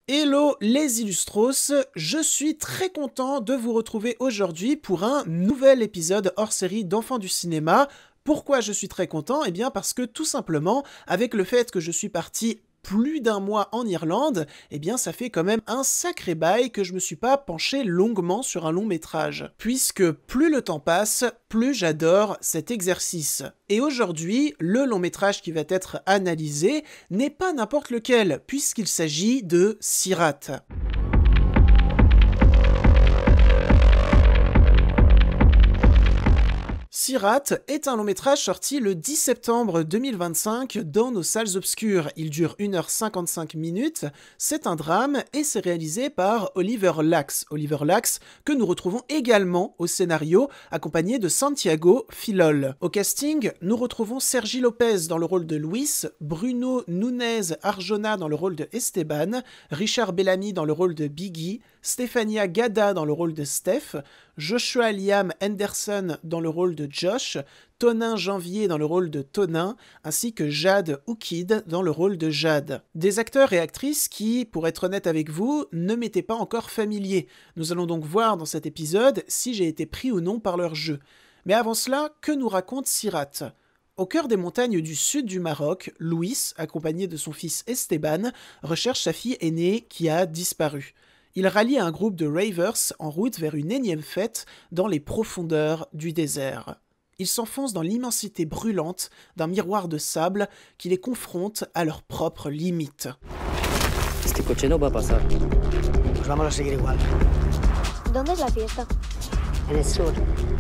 Hello les Illustros, je suis très content de vous retrouver aujourd'hui pour un nouvel épisode hors série d'Enfants du cinéma. Pourquoi je suis très content? Eh bien parce que tout simplement, avec le fait que je suis parti plus d'un mois en Irlande, eh bien ça fait quand même un sacré bail que je me suis pas penché longuement sur un long métrage. Puisque plus le temps passe, plus j'adore cet exercice. Et aujourd'hui, le long métrage qui va être analysé n'est pas n'importe lequel, puisqu'il s'agit de Sirat. Sirat est un long métrage sorti le 10 septembre 2025 dans nos salles obscures. Il dure 1h55 minutes, c'est un drame et c'est réalisé par Oliver Lax. Oliver Lax que nous retrouvons également au scénario, accompagné de Santiago Filol. Au casting, nous retrouvons Sergi Lopez dans le rôle de Luis, Bruno Nunez Arjona dans le rôle de Esteban, Richard Bellamy dans le rôle de Biggie, Stefania Gada dans le rôle de Steph, Joshua Liam Henderson dans le rôle de Josh, Tonin Janvier dans le rôle de Tonin, ainsi que Jade Oukid dans le rôle de Jade. Des acteurs et actrices qui, pour être honnête avec vous, ne m'étaient pas encore familiers. Nous allons donc voir dans cet épisode si j'ai été pris ou non par leur jeu. Mais avant cela, que nous raconte Sirat ? Au cœur des montagnes du sud du Maroc, Luis, accompagné de son fils Esteban, recherche sa fille aînée qui a disparu. Il rallie un groupe de ravers en route vers une énième fête dans les profondeurs du désert. Ils s'enfoncent dans l'immensité brûlante d'un miroir de sable qui les confronte à leurs propres limites. Este coche no va a pasar. Pues vamos a seguir igual. ¿Dónde es la fiesta? En el sur,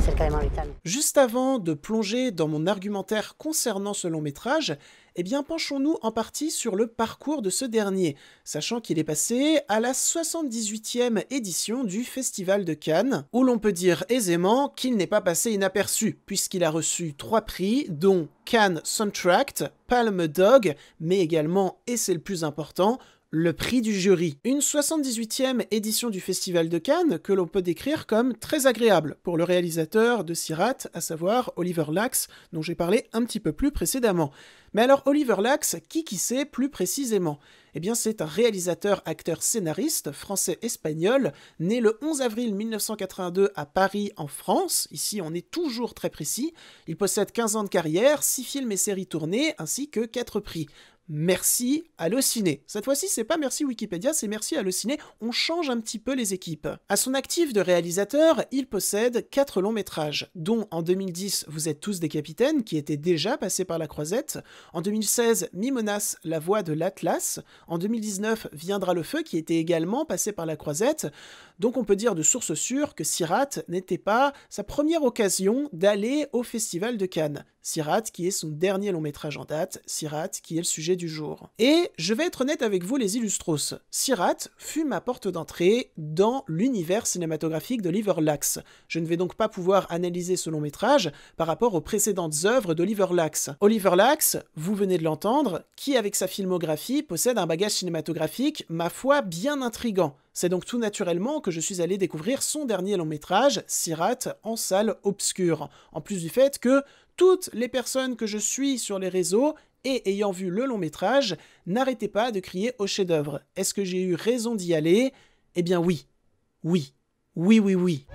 cerca de Mauritania. Juste avant de plonger dans mon argumentaire concernant ce long métrage, eh bien penchons-nous en partie sur le parcours de ce dernier, sachant qu'il est passé à la 78e édition du Festival de Cannes, où l'on peut dire aisément qu'il n'est pas passé inaperçu, puisqu'il a reçu 3 prix, dont Cannes Soundtrack, Palme d'Or, mais également, et c'est le plus important, le prix du jury. Une 78e édition du Festival de Cannes que l'on peut décrire comme très agréable pour le réalisateur de Sirat, à savoir Oliver Lax, dont j'ai parlé un petit peu plus précédemment. Mais alors Oliver Lax, qui c'est plus précisément ? Eh bien c'est un réalisateur, acteur, scénariste français-espagnol, né le 11 avril 1982 à Paris en France, ici on est toujours très précis. Il possède 15 ans de carrière, 6 films et séries tournées, ainsi que 4 prix. Merci Allociné. Cette fois-ci, c'est pas merci Wikipédia, c'est merci Allociné. On change un petit peu les équipes. À son actif de réalisateur, il possède 4 longs métrages, dont en 2010, Vous êtes tous des capitaines, qui était déjà passé par la Croisette. En 2016, Mimonas, la voix de l'Atlas. En 2019, Viendra le feu, qui était également passé par la Croisette. Donc on peut dire de source sûre que Sirat n'était pas sa première occasion d'aller au Festival de Cannes. Sirat qui est son dernier long métrage en date, Sirat qui est le sujet du jour. Et je vais être honnête avec vous les Illustros, Sirat fut ma porte d'entrée dans l'univers cinématographique d'Oliver Lax. Je ne vais donc pas pouvoir analyser ce long métrage par rapport aux précédentes œuvres d'Oliver Lax. Oliver Lax, vous venez de l'entendre, qui avec sa filmographie possède un bagage cinématographique, ma foi, bien intrigant. C'est donc tout naturellement que je suis allé découvrir son dernier long métrage, Sirat, en salle obscure. En plus du fait que toutes les personnes que je suis sur les réseaux et ayant vu le long métrage n'arrêtaient pas de crier au chef-d'œuvre. Est-ce que j'ai eu raison d'y aller ? Eh bien oui. Oui. Oui, oui, oui.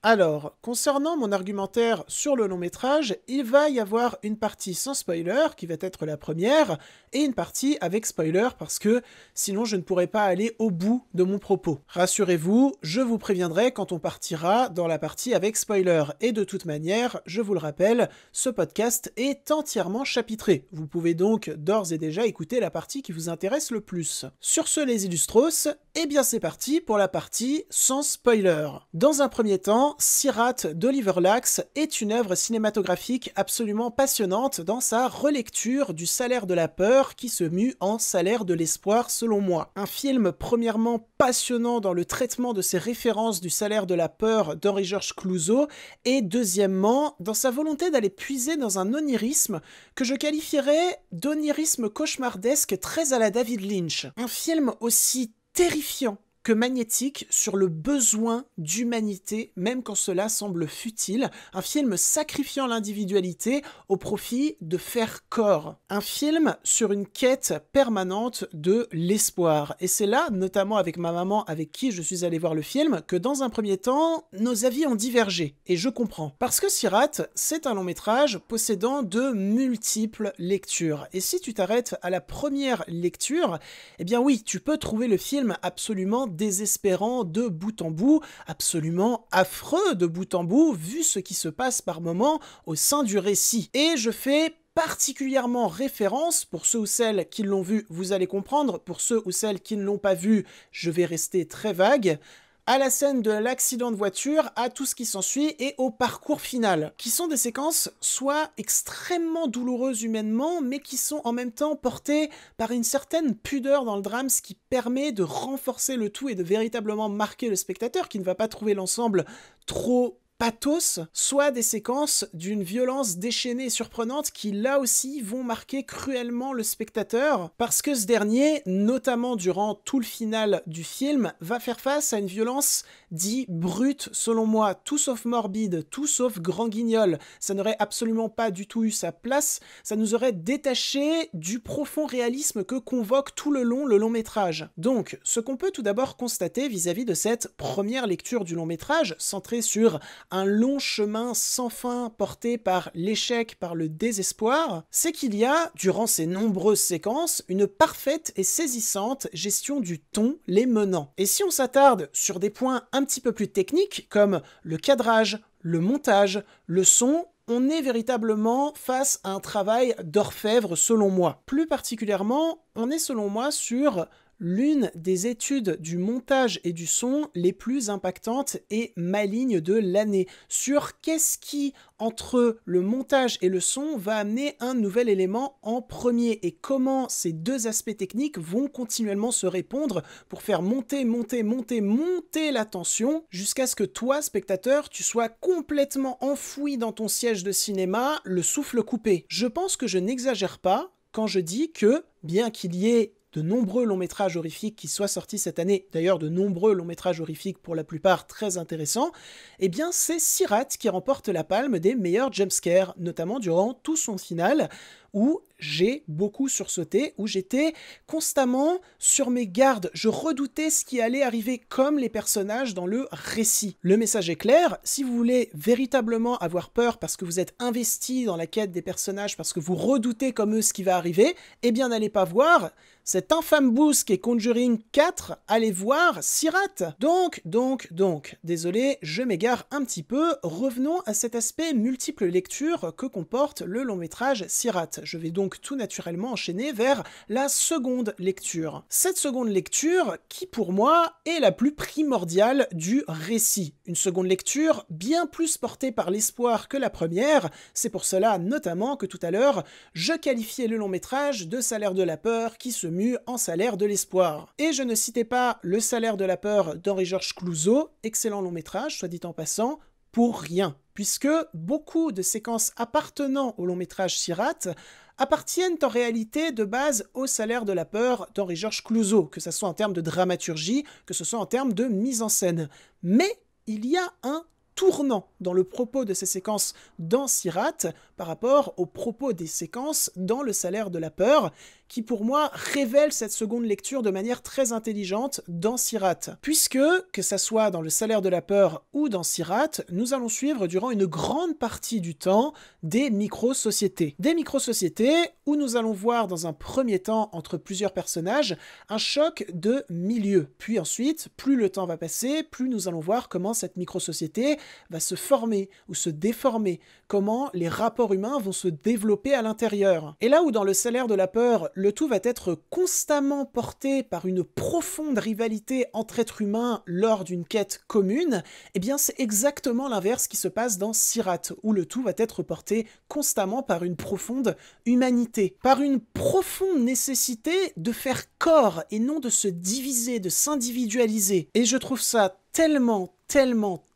Alors, concernant mon argumentaire sur le long métrage, il va y avoir une partie sans spoiler, qui va être la première, et une partie avec spoiler, parce que sinon je ne pourrais pas aller au bout de mon propos. Rassurez-vous, je vous préviendrai quand on partira dans la partie avec spoiler, et de toute manière, je vous le rappelle, ce podcast est entièrement chapitré. Vous pouvez donc d'ores et déjà écouter la partie qui vous intéresse le plus. Sur ce les Illustros, eh bien c'est parti pour la partie sans spoiler. Dans un premier temps, Sirat d'Oliver Lax est une œuvre cinématographique absolument passionnante dans sa relecture du salaire de la peur qui se mue en salaire de l'espoir selon moi. Un film premièrement passionnant dans le traitement de ses références du salaire de la peur d'Henri-Georges Clouzot et deuxièmement dans sa volonté d'aller puiser dans un onirisme que je qualifierais d'onirisme cauchemardesque très à la David Lynch. Un film aussi terrifiant que magnétique sur le besoin d'humanité, même quand cela semble futile. Un film sacrifiant l'individualité au profit de faire corps. Un film sur une quête permanente de l'espoir. Et c'est là, notamment avec ma maman avec qui je suis allé voir le film, que dans un premier temps, nos avis ont divergé. Et je comprends. Parce que Sirat, c'est un long métrage possédant de multiples lectures. Et si tu t'arrêtes à la première lecture, eh bien oui, tu peux trouver le film absolument désespérant de bout en bout, absolument affreux de bout en bout, vu ce qui se passe par moments au sein du récit. Et je fais particulièrement référence, pour ceux ou celles qui l'ont vu, vous allez comprendre, pour ceux ou celles qui ne l'ont pas vu, je vais rester très vague, à la scène de l'accident de voiture, à tout ce qui s'ensuit et au parcours final, qui sont des séquences soit extrêmement douloureuses humainement, mais qui sont en même temps portées par une certaine pudeur dans le drame, ce qui permet de renforcer le tout et de véritablement marquer le spectateur, qui ne va pas trouver l'ensemble trop pathos, soit des séquences d'une violence déchaînée et surprenante qui là aussi vont marquer cruellement le spectateur, parce que ce dernier, notamment durant tout le final du film, va faire face à une violence dit brute, selon moi, tout sauf morbide, tout sauf grand guignol. Ça n'aurait absolument pas du tout eu sa place, ça nous aurait détaché du profond réalisme que convoque tout le long métrage. Donc, ce qu'on peut tout d'abord constater vis-à-vis de cette première lecture du long métrage, centrée sur un long chemin sans fin porté par l'échec, par le désespoir, c'est qu'il y a, durant ces nombreuses séquences, une parfaite et saisissante gestion du ton les menant. Et si on s'attarde sur des points un petit peu plus techniques, comme le cadrage, le montage, le son, on est véritablement face à un travail d'orfèvre selon moi. Plus particulièrement, on est selon moi sur l'une des études du montage et du son les plus impactantes et malignes de l'année, sur qu'est-ce qui, entre le montage et le son, va amener un nouvel élément en premier, et comment ces deux aspects techniques vont continuellement se répondre pour faire monter la tension, jusqu'à ce que toi, spectateur, tu sois complètement enfoui dans ton siège de cinéma, le souffle coupé. Je pense que je n'exagère pas quand je dis que, bien qu'il y ait de nombreux longs métrages horrifiques qui soient sortis cette année, d'ailleurs de nombreux longs métrages horrifiques pour la plupart très intéressants, eh bien c'est Sirat qui remporte la palme des meilleurs jumpscares, notamment durant tout son final, où j'ai beaucoup sursauté, où j'étais constamment sur mes gardes, je redoutais ce qui allait arriver comme les personnages dans le récit. Le message est clair, si vous voulez véritablement avoir peur parce que vous êtes investi dans la quête des personnages, parce que vous redoutez comme eux ce qui va arriver, eh bien n'allez pas voir cet infâme boost qui est Conjuring 4, allez voir Sirat. Donc, désolé, je m'égare un petit peu, revenons à cet aspect multiple lecture que comporte le long métrage Sirat. Je vais donc tout naturellement enchaîner vers la seconde lecture. Cette seconde lecture qui, pour moi, est la plus primordiale du récit. Une seconde lecture bien plus portée par l'espoir que la première, c'est pour cela notamment que tout à l'heure, je qualifiais le long métrage de salaire de la peur qui se mue en salaire de l'espoir. Et je ne citais pas le salaire de la peur d'Henri-Georges Clouzot, excellent long métrage, soit dit en passant, pour rien, puisque beaucoup de séquences appartenant au long métrage Sirat appartiennent en réalité de base au salaire de la peur d'Henri-Georges Clouzot, que ce soit en termes de dramaturgie, que ce soit en termes de mise en scène. Mais il y a un tournant dans le propos de ces séquences dans Sirat par rapport au propos des séquences dans le salaire de la peur, qui pour moi révèle cette seconde lecture de manière très intelligente dans Sirat. Puisque, que ça soit dans le salaire de la peur ou dans Sirat, nous allons suivre durant une grande partie du temps des micro-sociétés. Des micro-sociétés où nous allons voir dans un premier temps, entre plusieurs personnages, un choc de milieu. Puis ensuite, plus le temps va passer, plus nous allons voir comment cette micro-société va se former ou se déformer, comment les rapports humains vont se développer à l'intérieur. Et là où dans le salaire de la peur, le tout va être constamment porté par une profonde rivalité entre êtres humains lors d'une quête commune, eh bien c'est exactement l'inverse qui se passe dans Sirat, où le tout va être porté constamment par une profonde humanité, par une profonde nécessité de faire corps et non de se diviser, de s'individualiser. Et je trouve ça tellement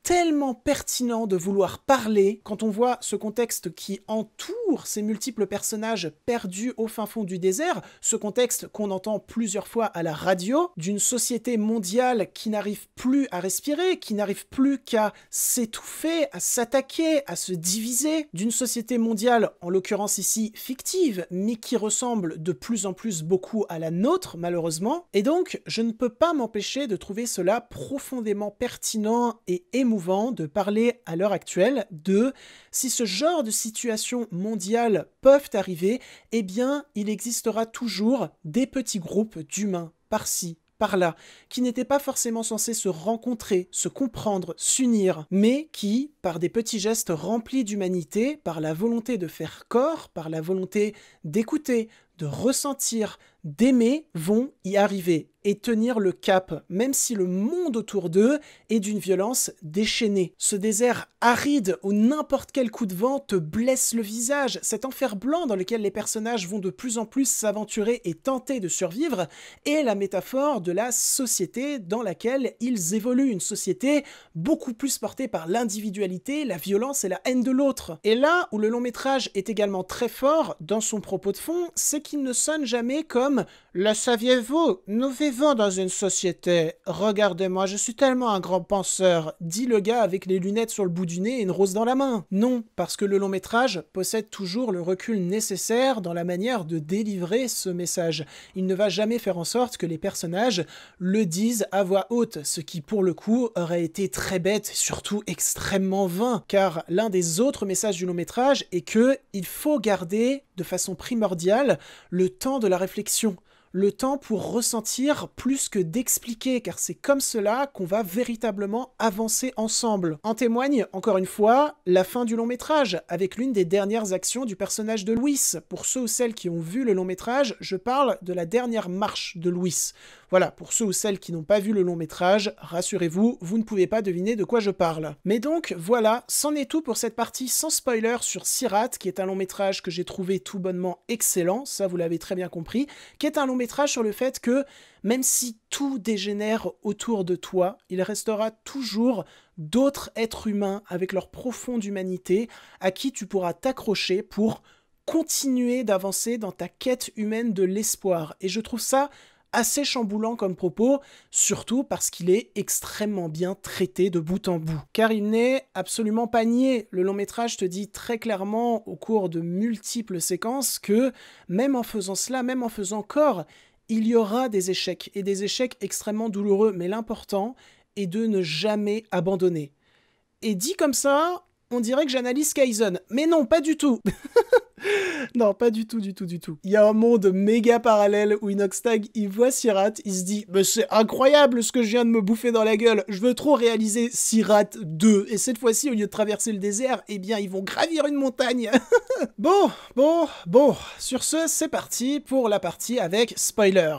tellement pertinent de vouloir parler quand on voit ce contexte qui entoure ces multiples personnages perdus au fin fond du désert, ce contexte qu'on entend plusieurs fois à la radio, d'une société mondiale qui n'arrive plus à respirer, qui n'arrive plus qu'à s'étouffer, à s'attaquer, à se diviser, d'une société mondiale, en l'occurrence ici fictive, mais qui ressemble de plus en plus beaucoup à la nôtre, malheureusement. Et donc, je ne peux pas m'empêcher de trouver cela profondément pertinent et émouvant de parler à l'heure actuelle de si ce genre de situations mondiales peuvent arriver, eh bien, il existera toujours des petits groupes d'humains par-ci, par-là, qui n'étaient pas forcément censés se rencontrer, se comprendre, s'unir, mais qui, par des petits gestes remplis d'humanité, par la volonté de faire corps, par la volonté d'écouter, de ressentir, d'aimer, vont y arriver et tenir le cap, même si le monde autour d'eux est d'une violence déchaînée. Ce désert aride où n'importe quel coup de vent te blesse le visage, cet enfer blanc dans lequel les personnages vont de plus en plus s'aventurer et tenter de survivre, est la métaphore de la société dans laquelle ils évoluent, une société beaucoup plus portée par l'individualité, la violence et la haine de l'autre. Et là où le long métrage est également très fort dans son propos de fond, c'est qu'il ne sonne jamais comme « Le saviez-vous, nous vivons dans une société. Regardez-moi, je suis tellement un grand penseur », dit le gars avec les lunettes sur le bout du nez et une rose dans la main. Non, parce que le long métrage possède toujours le recul nécessaire dans la manière de délivrer ce message. Il ne va jamais faire en sorte que les personnages le disent à voix haute, ce qui pour le coup aurait été très bête, surtout extrêmement vain, car l'un des autres messages du long métrage est que il faut garder de façon primordiale le temps de la réflexion. Le temps pour ressentir plus que d'expliquer, car c'est comme cela qu'on va véritablement avancer ensemble. En témoigne, encore une fois, la fin du long métrage, avec l'une des dernières actions du personnage de Louis. Pour ceux ou celles qui ont vu le long métrage, je parle de la dernière marche de Louis. Voilà, pour ceux ou celles qui n'ont pas vu le long métrage, rassurez-vous, vous ne pouvez pas deviner de quoi je parle. Mais donc, voilà, c'en est tout pour cette partie sans spoiler sur Sirat, qui est un long métrage que j'ai trouvé tout bonnement excellent, ça vous l'avez très bien compris, qui est un long métrage sur le fait que, même si tout dégénère autour de toi, il restera toujours d'autres êtres humains avec leur profonde humanité à qui tu pourras t'accrocher pour continuer d'avancer dans ta quête humaine de l'espoir. Et je trouve ça assez chamboulant comme propos, surtout parce qu'il est extrêmement bien traité de bout en bout. Car il n'est absolument pas nié. Le long métrage te dit très clairement au cours de multiples séquences que même en faisant cela, même en faisant corps, il y aura des échecs, et des échecs extrêmement douloureux, mais l'important est de ne jamais abandonner. Et dit comme ça, on dirait que j'analyse Kaizen, mais non, pas du tout. Non, pas du tout. Il y a un monde méga parallèle où Inoxtag, il voit Sirat, il se dit « Mais c'est incroyable ce que je viens de me bouffer dans la gueule, je veux trop réaliser Sirat 2. » Et cette fois-ci, au lieu de traverser le désert, eh bien, ils vont gravir une montagne. Bon. Sur ce, c'est parti pour la partie avec spoiler.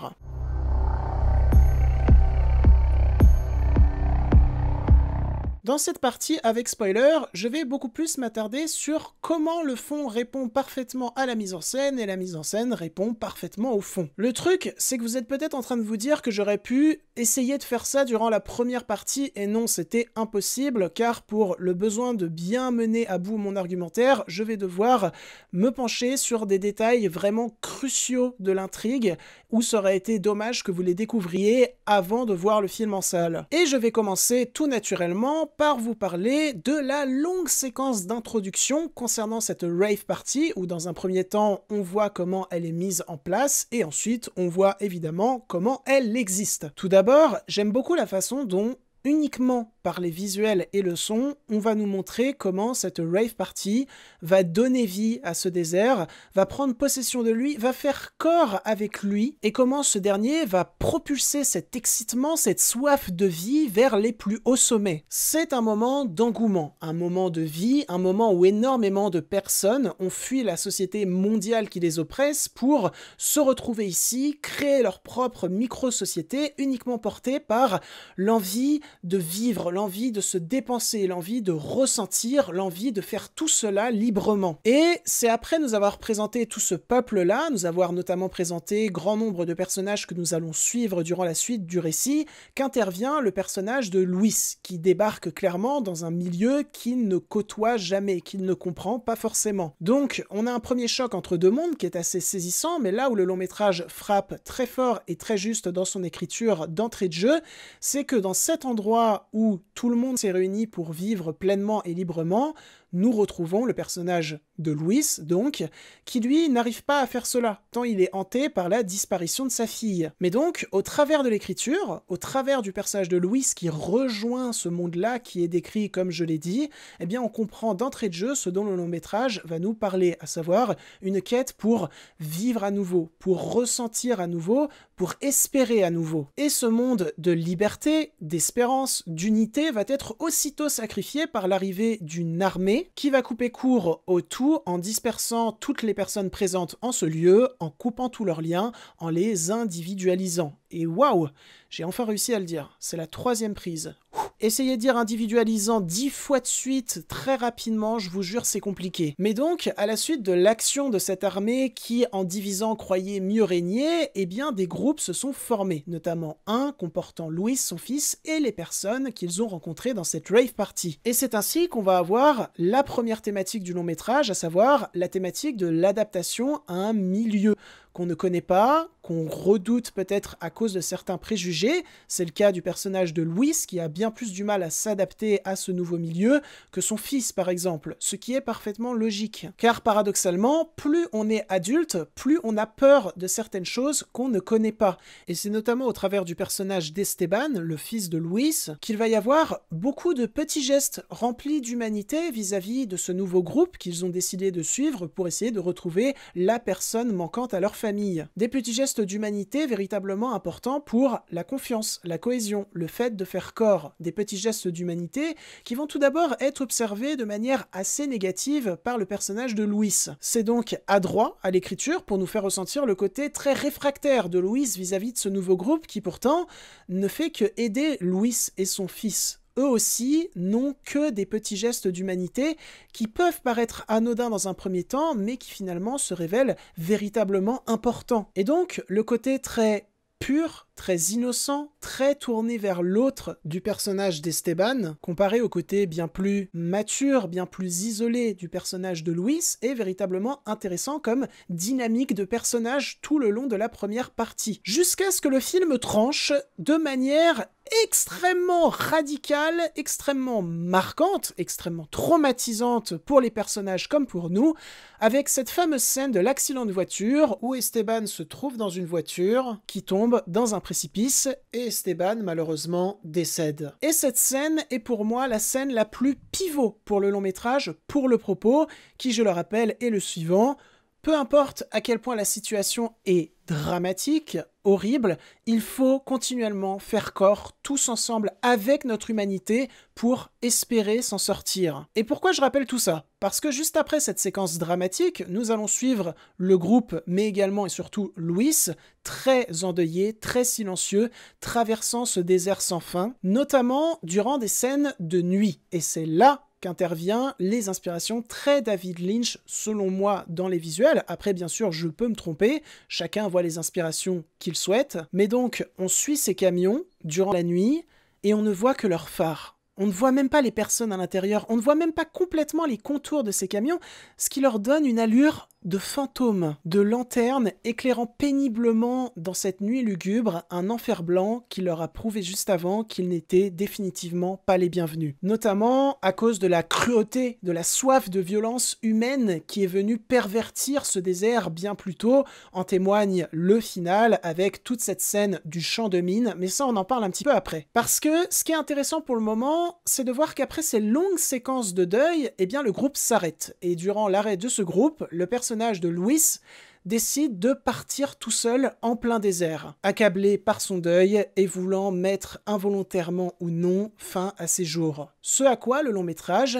Dans cette partie avec spoiler, je vais beaucoup plus m'attarder sur comment le fond répond parfaitement à la mise en scène et la mise en scène répond parfaitement au fond. Le truc, c'est que vous êtes peut-être en train de vous dire que j'aurais pu essayer de faire ça durant la première partie, et non, c'était impossible, car pour le besoin de bien mener à bout mon argumentaire, je vais devoir me pencher sur des détails vraiment cruciaux de l'intrigue, où ça aurait été dommage que vous les découvriez avant de voir le film en salle. Et je vais commencer tout naturellement par vous parler de la longue séquence d'introduction concernant cette rave party, où dans un premier temps, on voit comment elle est mise en place, et ensuite, on voit évidemment comment elle existe. Tout d'abord, j'aime beaucoup la façon dont, uniquement par les visuels et le son, on va nous montrer comment cette rave party va donner vie à ce désert, va prendre possession de lui, va faire corps avec lui, et comment ce dernier va propulser cet excitement, cette soif de vie vers les plus hauts sommets. C'est un moment d'engouement, un moment de vie, un moment où énormément de personnes ont fui la société mondiale qui les oppresse pour se retrouver ici, créer leur propre micro-société uniquement portée par l'envie de vivre, l'envie de se dépenser, l'envie de ressentir, l'envie de faire tout cela librement. Et c'est après nous avoir présenté tout ce peuple-là, nous avoir notamment présenté grand nombre de personnages que nous allons suivre durant la suite du récit, qu'intervient le personnage de Luis, qui débarque clairement dans un milieu qu'il ne côtoie jamais, qu'il ne comprend pas forcément. Donc, on a un premier choc entre deux mondes qui est assez saisissant, mais là où le long-métrage frappe très fort et très juste dans son écriture d'entrée de jeu, c'est que dans cet endroit où tout le monde s'est réuni pour vivre pleinement et librement, nous retrouvons le personnage de Luis, donc, qui lui n'arrive pas à faire cela, tant il est hanté par la disparition de sa fille. Mais donc, au travers de l'écriture, au travers du personnage de Luis qui rejoint ce monde-là qui est décrit comme je l'ai dit, eh bien on comprend d'entrée de jeu ce dont le long-métrage va nous parler, à savoir une quête pour vivre à nouveau, pour ressentir à nouveau, pour espérer à nouveau. Et ce monde de liberté, d'espérance, d'unité va être aussitôt sacrifié par l'arrivée d'une armée qui va couper court au tout en dispersant toutes les personnes présentes en ce lieu, en coupant tous leurs liens, en les individualisant. Et waouh, j'ai enfin réussi à le dire, c'est la 3e prise. Essayez de dire individualisant 10 fois de suite, très rapidement, je vous jure c'est compliqué. Mais donc, à la suite de l'action de cette armée qui, en divisant, croyait mieux régner, eh bien des groupes se sont formés, notamment un comportant Luis, son fils, et les personnes qu'ils ont rencontrées dans cette rave party. Et c'est ainsi qu'on va avoir la première thématique du long métrage, à savoir la thématique de l'adaptation à un milieu qu'on ne connaît pas, qu'on redoute peut-être à cause de certains préjugés. C'est le cas du personnage de Luis qui a bien plus du mal à s'adapter à ce nouveau milieu que son fils par exemple, ce qui est parfaitement logique. Car paradoxalement, plus on est adulte, plus on a peur de certaines choses qu'on ne connaît pas. Et c'est notamment au travers du personnage d'Esteban, le fils de Luis, qu'il va y avoir beaucoup de petits gestes remplis d'humanité vis-à-vis de ce nouveau groupe qu'ils ont décidé de suivre pour essayer de retrouver la personne manquante à leur famille. Des petits gestes d'humanité véritablement importants pour la confiance, la cohésion, le fait de faire corps. Des petits gestes d'humanité qui vont tout d'abord être observés de manière assez négative par le personnage de Luis. C'est donc adroit à l'écriture pour nous faire ressentir le côté très réfractaire de Luis vis-à-vis de ce nouveau groupe qui pourtant ne fait que aider Luis et son fils. Eux aussi n'ont que des petits gestes d'humanité qui peuvent paraître anodins dans un premier temps, mais qui finalement se révèlent véritablement importants. Et donc, le côté très pur, très innocent, très tourné vers l'autre du personnage d'Esteban, comparé au côté bien plus mature, bien plus isolé du personnage de Luis, est véritablement intéressant comme dynamique de personnage tout le long de la première partie. Jusqu'à ce que le film tranche de manière extrêmement radicale, extrêmement marquante, extrêmement traumatisante pour les personnages comme pour nous, avec cette fameuse scène de l'accident de voiture où Esteban se trouve dans une voiture qui tombe dans un précipice et Esteban malheureusement décède. Et cette scène est pour moi la scène la plus pivot pour le long métrage, pour le propos, qui je le rappelle est le suivant. Peu importe à quel point la situation est dramatique, horrible, il faut continuellement faire corps tous ensemble avec notre humanité pour espérer s'en sortir. Et pourquoi je rappelle tout ça? Parce que juste après cette séquence dramatique, nous allons suivre le groupe, mais également et surtout Luis, très endeuillé, très silencieux, traversant ce désert sans fin, notamment durant des scènes de nuit. Et c'est là qu'interviennent les inspirations très David Lynch, selon moi, dans les visuels. Après, bien sûr, je peux me tromper, chacun voit les inspirations qu'il souhaite, mais donc, on suit ces camions durant la nuit, et on ne voit que leurs phares. On ne voit même pas les personnes à l'intérieur, on ne voit même pas complètement les contours de ces camions, ce qui leur donne une allure de fantôme, de lanterne éclairant péniblement dans cette nuit lugubre un enfer blanc qui leur a prouvé juste avant qu'ils n'étaient définitivement pas les bienvenus. Notamment à cause de la cruauté, de la soif de violence humaine qui est venue pervertir ce désert bien plus tôt, en témoigne le final avec toute cette scène du champ de mine, mais ça on en parle un petit peu après. Parce que ce qui est intéressant pour le moment, c'est de voir qu'après ces longues séquences de deuil, eh bien le groupe s'arrête. Et durant l'arrêt de ce groupe, le personnage de Luis décide de partir tout seul en plein désert, accablé par son deuil et voulant mettre involontairement ou non fin à ses jours. Ce à quoi le long métrage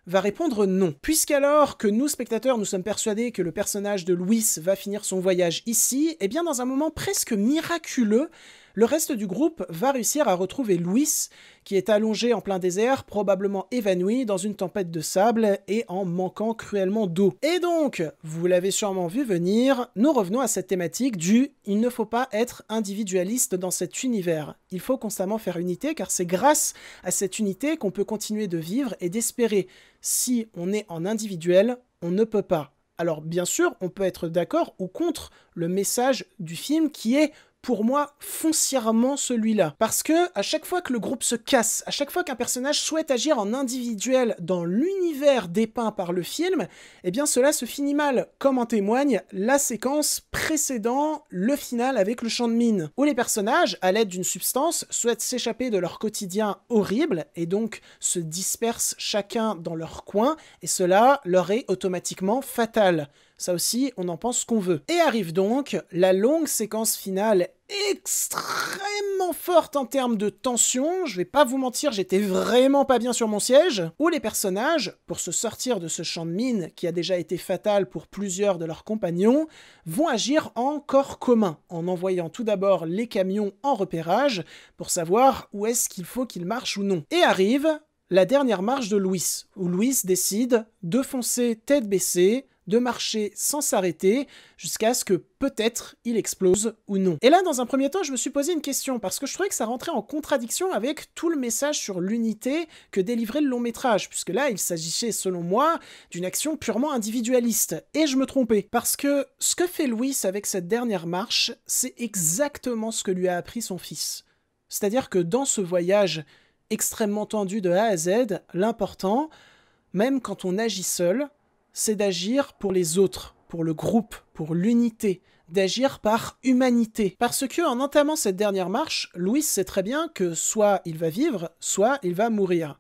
va répondre non. Puisqu'alors que nous, spectateurs, nous sommes persuadés que le personnage de Luis va finir son voyage ici, eh bien dans un moment presque miraculeux, Le reste du groupe va réussir à retrouver Louis, qui est allongé en plein désert, probablement évanoui dans une tempête de sable et en manquant cruellement d'eau. Et donc, vous l'avez sûrement vu venir, nous revenons à cette thématique du « il ne faut pas être individualiste dans cet univers ». Il faut constamment faire unité car c'est grâce à cette unité qu'on peut continuer de vivre et d'espérer. Si on est en individuel, on ne peut pas. Alors bien sûr, on peut être d'accord ou contre le message du film qui est, pour moi, foncièrement celui-là. Parce que à chaque fois que le groupe se casse, à chaque fois qu'un personnage souhaite agir en individuel dans l'univers dépeint par le film, eh bien cela se finit mal, comme en témoigne la séquence précédant le final avec le champ de mine, où les personnages, à l'aide d'une substance, souhaitent s'échapper de leur quotidien horrible et donc se dispersent chacun dans leur coin, et cela leur est automatiquement fatal. Ça aussi, on en pense qu'on veut. Et arrive donc la longue séquence finale extrêmement forte en termes de tension, je vais pas vous mentir, j'étais vraiment pas bien sur mon siège, où les personnages, pour se sortir de ce champ de mine qui a déjà été fatal pour plusieurs de leurs compagnons, vont agir en corps commun, en envoyant tout d'abord les camions en repérage pour savoir où est-ce qu'il faut qu'ils marchent ou non. Et arrive la dernière marche de Louis, où Louis décide de foncer tête baissée, de marcher sans s'arrêter, jusqu'à ce que peut-être il explose ou non. Et là, dans un premier temps, je me suis posé une question, parce que je trouvais que ça rentrait en contradiction avec tout le message sur l'unité que délivrait le long métrage, puisque là, il s'agissait, selon moi, d'une action purement individualiste. Et je me trompais, parce que ce que fait Louis avec cette dernière marche, c'est exactement ce que lui a appris son fils. C'est-à-dire que dans ce voyage extrêmement tendu de A à Z, l'important, même quand on agit seul, c'est d'agir pour les autres, pour le groupe, pour l'unité, d'agir par humanité. Parce que en entamant cette dernière marche, Louis sait très bien que soit il va vivre, soit il va mourir.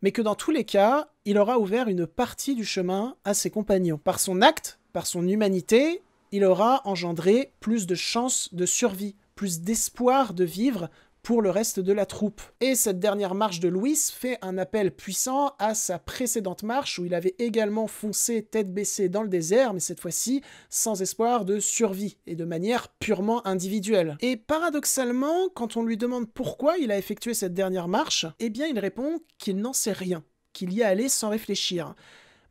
Mais que dans tous les cas, il aura ouvert une partie du chemin à ses compagnons. Par son acte, par son humanité, il aura engendré plus de chances de survie, plus d'espoir de vivre pour le reste de la troupe. Et cette dernière marche de Louis fait un appel puissant à sa précédente marche où il avait également foncé tête baissée dans le désert, mais cette fois-ci sans espoir de survie et de manière purement individuelle. Et paradoxalement, quand on lui demande pourquoi il a effectué cette dernière marche, eh bien il répond qu'il n'en sait rien, qu'il y est allé sans réfléchir.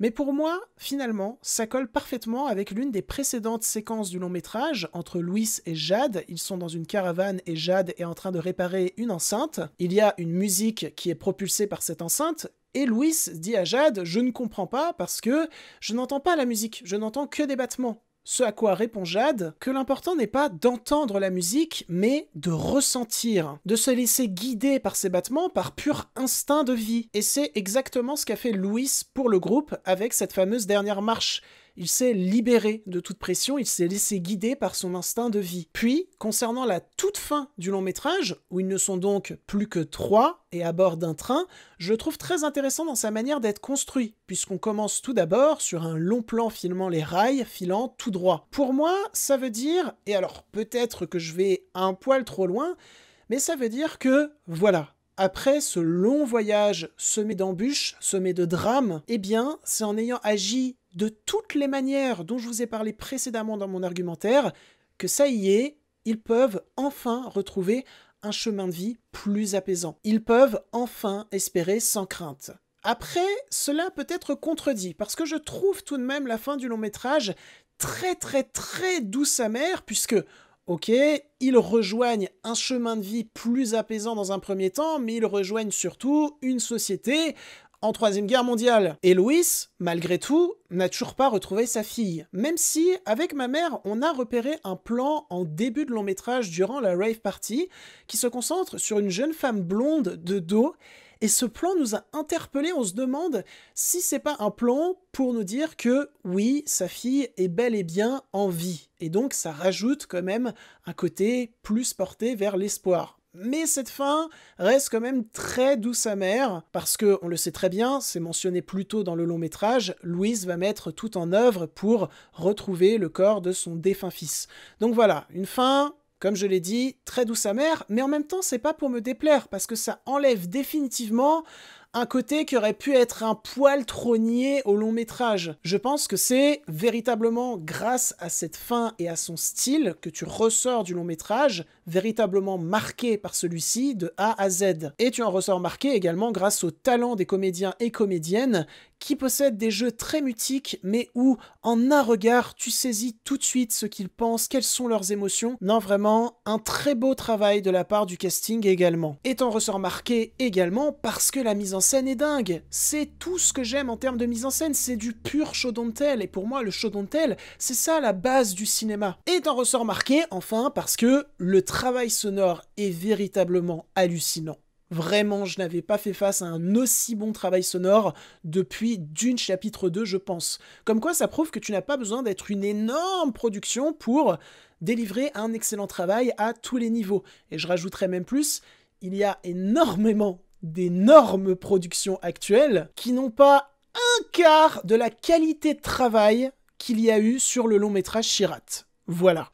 Mais pour moi, finalement, ça colle parfaitement avec l'une des précédentes séquences du long-métrage, entre Louis et Jade. Ils sont dans une caravane et Jade est en train de réparer une enceinte. Il y a une musique qui est propulsée par cette enceinte, et Louis dit à Jade « Je ne comprends pas parce que je n'entends pas la musique, je n'entends que des battements ». Ce à quoi répond Jade que l'important n'est pas d'entendre la musique, mais de ressentir, de se laisser guider par ces battements par pur instinct de vie. Et c'est exactement ce qu'a fait Louis pour le groupe avec cette fameuse dernière marche. Il s'est libéré de toute pression, il s'est laissé guider par son instinct de vie. Puis, concernant la toute fin du long-métrage, où ils ne sont donc plus que 3 et à bord d'un train, je le trouve très intéressant dans sa manière d'être construit, puisqu'on commence tout d'abord sur un long plan filmant les rails filant tout droit. Pour moi, ça veut dire, et alors peut-être que je vais un poil trop loin, mais ça veut dire que, voilà, après ce long voyage semé d'embûches, semé de drames, eh bien, c'est en ayant agi de toutes les manières dont je vous ai parlé précédemment dans mon argumentaire, que ça y est, ils peuvent enfin retrouver un chemin de vie plus apaisant. Ils peuvent enfin espérer sans crainte. Après, cela peut être contredit, parce que je trouve tout de même la fin du long-métrage très très très douce amère, puisque, ok, ils rejoignent un chemin de vie plus apaisant dans un premier temps, mais ils rejoignent surtout une société en Troisième Guerre mondiale. Et Louis, malgré tout, n'a toujours pas retrouvé sa fille. Même si, avec ma mère, on a repéré un plan en début de long métrage durant la rave party qui se concentre sur une jeune femme blonde de dos. Et ce plan nous a interpellés, on se demande si c'est pas un plan pour nous dire que oui, sa fille est bel et bien en vie. Et donc ça rajoute quand même un côté plus porté vers l'espoir. Mais cette fin reste quand même très douce amère, parce que, on le sait très bien, c'est mentionné plus tôt dans le long-métrage, Louise va mettre tout en œuvre pour retrouver le corps de son défunt fils. Donc voilà, une fin, comme je l'ai dit, très douce amère, mais en même temps, c'est pas pour me déplaire, parce que ça enlève définitivement un côté qui aurait pu être un poil trop niais au long métrage. Je pense que c'est véritablement grâce à cette fin et à son style que tu ressors du long métrage, véritablement marqué par celui-ci de A à Z. Et tu en ressors marqué également grâce au talent des comédiens et comédiennes qui possèdent des jeux très mutiques, mais où, en un regard, tu saisis tout de suite ce qu'ils pensent, quelles sont leurs émotions. Non, vraiment, un très beau travail de la part du casting également. Et t'en ressors marqué également parce que la mise en scène est dingue. C'est tout ce que j'aime en termes de mise en scène, c'est du pur show don't tell. Et pour moi, le show don't tell, c'est ça la base du cinéma. Et t'en ressors marqué, enfin, parce que le travail sonore est véritablement hallucinant. Vraiment, je n'avais pas fait face à un aussi bon travail sonore depuis Dune chapitre 2, je pense. Comme quoi, ça prouve que tu n'as pas besoin d'être une énorme production pour délivrer un excellent travail à tous les niveaux. Et je rajouterais même plus, il y a énormément d'énormes productions actuelles qui n'ont pas un quart de la qualité de travail qu'il y a eu sur le long métrage She-Rat. Voilà.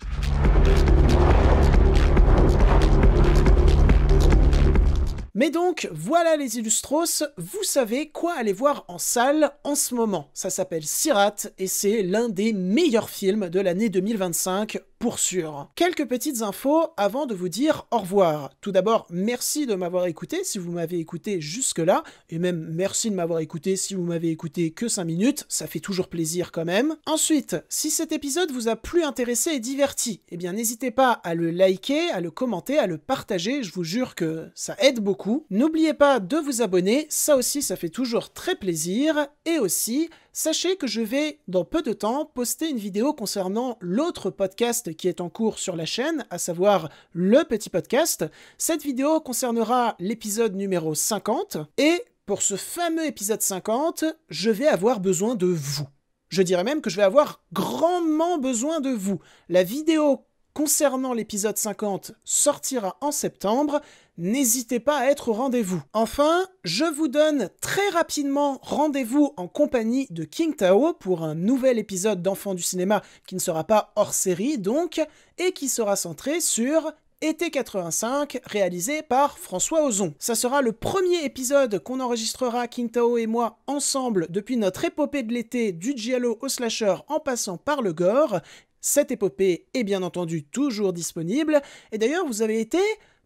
Mais donc, voilà les Illustros, vous savez quoi aller voir en salle en ce moment. Ça s'appelle She-Rat et c'est l'un des meilleurs films de l'année 2025, pour sûr. Quelques petites infos avant de vous dire au revoir. Tout d'abord, merci de m'avoir écouté si vous m'avez écouté jusque-là, et même merci de m'avoir écouté si vous m'avez écouté que 5 minutes, ça fait toujours plaisir quand même. Ensuite, si cet épisode vous a plu, intéressé et diverti, eh bien n'hésitez pas à le liker, à le commenter, à le partager, je vous jure que ça aide beaucoup. N'oubliez pas de vous abonner, ça aussi ça fait toujours très plaisir, et aussi, sachez que je vais, dans peu de temps, poster une vidéo concernant l'autre podcast qui est en cours sur la chaîne, à savoir Le Petit Podcast. Cette vidéo concernera l'épisode numéro 50, et pour ce fameux épisode 50, je vais avoir besoin de vous. Je dirais même que je vais avoir grandement besoin de vous. La vidéo concernant l'épisode 50 sortira en septembre, n'hésitez pas à être au rendez-vous. Enfin, je vous donne très rapidement rendez-vous en compagnie de King Tao pour un nouvel épisode d'Enfants du cinéma qui ne sera pas hors série donc, et qui sera centré sur Été 85, réalisé par François Ozon. Ça sera le premier épisode qu'on enregistrera King Tao et moi ensemble depuis notre épopée de l'été du giallo au slasher en passant par le gore. Cette épopée est bien entendu toujours disponible, et d'ailleurs vous avez été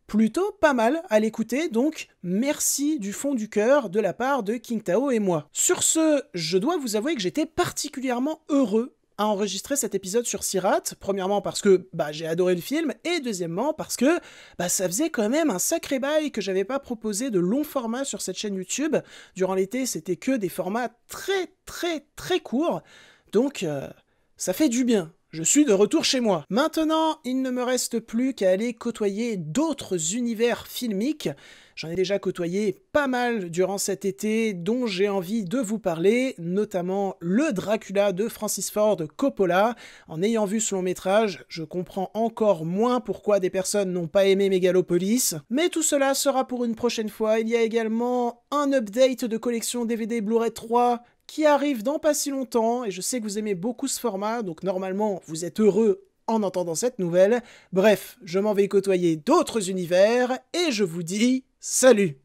plutôt pas mal à l'écouter, donc merci du fond du cœur de la part de King Tao et moi. Sur ce, je dois vous avouer que j'étais particulièrement heureux à enregistrer cet épisode sur She-Rat, premièrement parce que j'ai adoré le film, et deuxièmement parce que ça faisait quand même un sacré bail que j'avais pas proposé de long format sur cette chaîne YouTube. Durant l'été, c'était que des formats très courts, donc ça fait du bien. Je suis de retour chez moi. Maintenant, il ne me reste plus qu'à aller côtoyer d'autres univers filmiques. J'en ai déjà côtoyé pas mal durant cet été, dont j'ai envie de vous parler, notamment le Dracula de Francis Ford Coppola. En ayant vu ce long métrage, je comprends encore moins pourquoi des personnes n'ont pas aimé Megalopolis. Mais tout cela sera pour une prochaine fois. Il y a également un update de collection DVD Blu-ray 3 qui arrive dans pas si longtemps, et je sais que vous aimez beaucoup ce format, donc normalement vous êtes heureux en entendant cette nouvelle. Bref, je m'en vais côtoyer d'autres univers, et je vous dis salut!